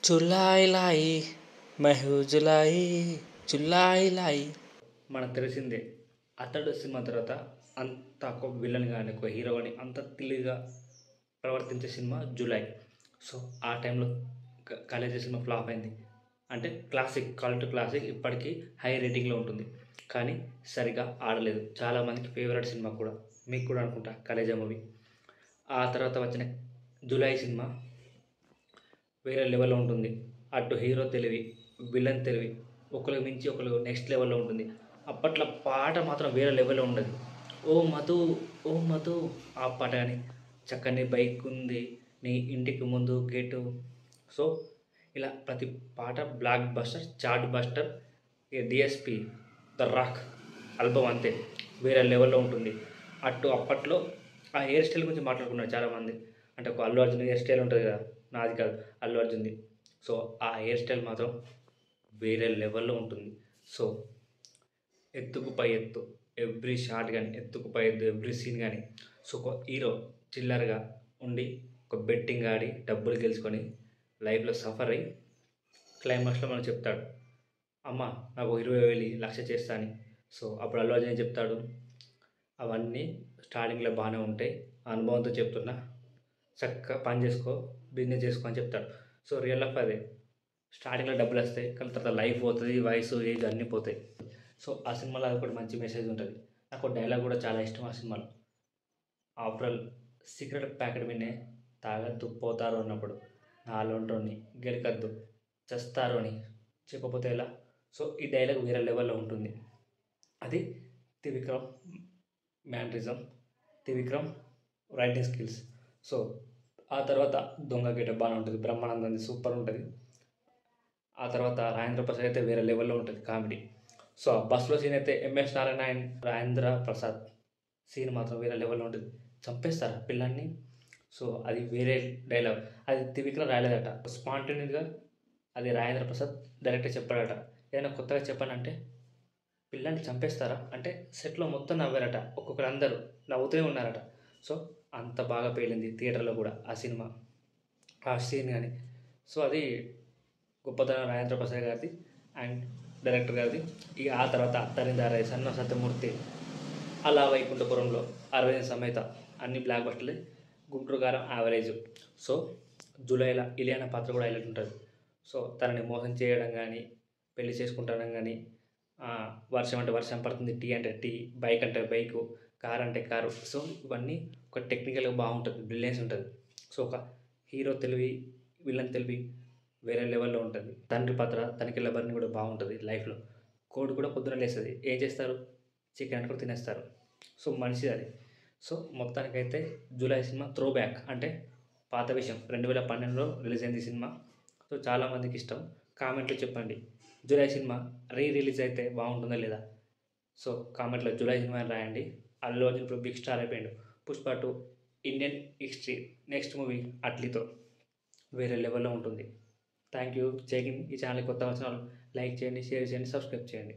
చులాయి లాయి మెహూజులాయి చులాయి లాయి. మనకు తెలిసిందే అతడు సినిమా తర్వాత అంత ఒక విలన్ కానీ ఒక హీరో కానీ అంత తెలివిగా ప్రవర్తించే సినిమా జూలై. సో ఆ టైంలో కాలేజీ సినిమా ఫ్లాప్ అయింది. అంటే క్లాసిక్ క్లాసిక్ ఇప్పటికీ హై రేటింగ్లో ఉంటుంది, కానీ సరిగా ఆడలేదు. చాలామందికి ఫేవరెట్ సినిమా కూడా, మీకు కూడా అనుకుంటా కాలేజా మూవీ. ఆ తర్వాత వచ్చిన జూలై సినిమా వేరే లెవెల్లో ఉంటుంది. అటు హీరో తెలివి, విలన్ తెలివి ఒకరికి మించి ఒకరు నెక్స్ట్ లెవెల్లో ఉంటుంది. అప్పట్లో పాట మాత్రం వేరే లెవెల్లో ఉండదు. ఓ మధు ఓ మధు ఆ పాట కానీ, చక్కని బైక్ ఉంది నీ ఇంటికి ముందు గేటు. సో ఇలా ప్రతి పాట block buster, chart buster. DSP the rock album అంతే వేరే లెవెల్లో ఉంటుంది. అప్పట్లో ఆ హెయిర్ స్టైల్ గురించి మాట్లాడుకున్నారు చాలామంది. అంటే ఒక అల్లు అర్జున్ హెయిర్ స్టైల్ ఉంటుంది కదా, నాది కాదు అల్లు అర్జున్ది. సో ఆ హెయిర్ స్టైల్ మాత్రం వేరే లెవెల్లో ఉంటుంది. సో ఎత్తుకు పై ఎత్తు, ఎవ్రీ షాట్ కానీ ఎత్తుకు పై ఎత్తు, ఎవ్రీ సీన్ కానీ. సో ఒక హీరో చిల్లరగా ఉండి ఒక బెట్టింగ్ ఆడి డబ్బులు గెలుచుకొని లైఫ్లో సఫర్ అయ్యి క్లైమాక్స్లో మనం చెప్తాడు, అమ్మ నాకు 20,000 లక్ష చేస్తా అని. సో అప్పుడు అల్లు అర్జున్ ఏం చెప్తాడు, అవన్నీ స్టార్టింగ్లో బాగానే ఉంటాయి, అనుభవంతో చెప్తున్నా, చక్కగా పని చేసుకో, బిజినెస్ చేసుకో అని చెప్తాడు. సో రియల్ లైఫ్ అదే, స్టార్టింగ్లో డబ్బులు వస్తాయి, కానీ తర్వాత లైఫ్ పోతుంది, వయసు ఏజ్ అన్నీ పోతాయి. సో ఆ సినిమాలో అది ఒకటి మంచి మెసేజ్ ఉంటుంది. నాకు డైలాగ్ కూడా చాలా ఇష్టం ఆ సినిమాలో. ఆఫ్టర్ ఆల్ సిగరెట్ ప్యాకెట్ వినే తాగద్దు పోతారు అన్నప్పుడు, నాలోంటోని గెలకద్దు చేస్తారు అని చెప్పకపోతే ఎలా. సో ఈ డైలాగ్ వేరే లెవెల్లో ఉంటుంది. అది Trivikram mannerism, Trivikram writing skills. So ఆ తర్వాత దొంగ గెటప్ బాగానే ఉంటుంది, బ్రహ్మానందంది సూపర్ ఉంటుంది. ఆ తర్వాత రాజేంద్ర ప్రసాద్ అయితే వేరే లెవెల్లో ఉంటుంది కామెడీ. సో ఆ బస్సులో సీన్ అయితే MS Narayana and Rajendra Prasad scene మాత్రం వేరే లెవెల్లో ఉంటుంది. చంపేస్తారు ఆ పిల్లల్ని. సో అది వేరే డైలాగ్, అది త్రివిక్రమ్ రాయలేదట, స్పాంటేనియస్గా అది రాజేంద్ర ప్రసాద్ డైరెక్ట్గా చెప్పాడట. ఏదైనా కొత్తగా చెప్పానంటే పిల్లాన్ని చంపేస్తారా అంటే సెట్లో మొత్తం నవ్వారట, ఒక్కొక్కరు అందరూ నవ్వుతూనే ఉన్నారట. సో అంత బాగా పేలింది థియేటర్లో కూడా ఆ సినిమా, ఆ సీన్ కానీ. సో అది గొప్పతనం రాజేంద్ర ప్రసాద్ గారిది అండ్ డైరెక్టర్ గారిది. ఇక ఆ తర్వాత అత్తారిందారై, సన్న సత్యమూర్తి, అలా వైకుంఠపురంలో, అరవింద్ సమేత అన్ని బ్లాక్ బస్టర్లే. గుంటూరు గారం యావరేజ్. సో జూలైలో ఇలియానా పాత్ర కూడా హైలైట్ ఉంటుంది. సో తనని మోసం చేయడం కానీ, పెళ్లి చేసుకుంటాడం కానీ, వర్షం అంటే వర్షం పడుతుంది, టీ అంటే టీ, బైక్ అంటే బైకు, కార్ అంటే కారు. సో ఇవన్నీ ఒక టెక్నికల్గా బాగుంటుంది, బ్రిలియన్స్ ఉంటుంది. సో ఒక హీరో తెలివి, విలన్ తెలివి వేరే లెవెల్లో ఉంటుంది. తండ్రి పాత్ర తనిఖీల బరిని కూడా బాగుంటుంది లైఫ్లో. కోడి కూడా పొద్దున లేస్తుంది, ఏం చేస్తారు, చికెన్ కూడా తినేస్తారు. సో మనిషి అది. సో మొత్తానికైతే జూలై సినిమా త్రో బ్యాక్, అంటే పాత విషయం, 2012లో రిలీజ్ అయింది సినిమా. సో చాలామందికి ఇష్టం. కామెంట్లో చెప్పండి, జూలై సినిమా రిలీజ్ అయితే బాగుంటుందా లేదా. సో కామెంట్లో జూలై సినిమా అని రాయండి. అల్లు అర్జున్ ఇప్పుడు బిగ్ స్టార్ అయిపోయాడు. Pushpa 2 Indian history next movie అట్లీతో వేరే లెవెల్లో ఉంటుంది. Thank you. జై హింద్. ఈ ఛానల్ కొత్త వచ్చిన వాళ్ళు లైక్ చేయండి, షేర్ చేయండి, సబ్స్క్రైబ్ చేయండి.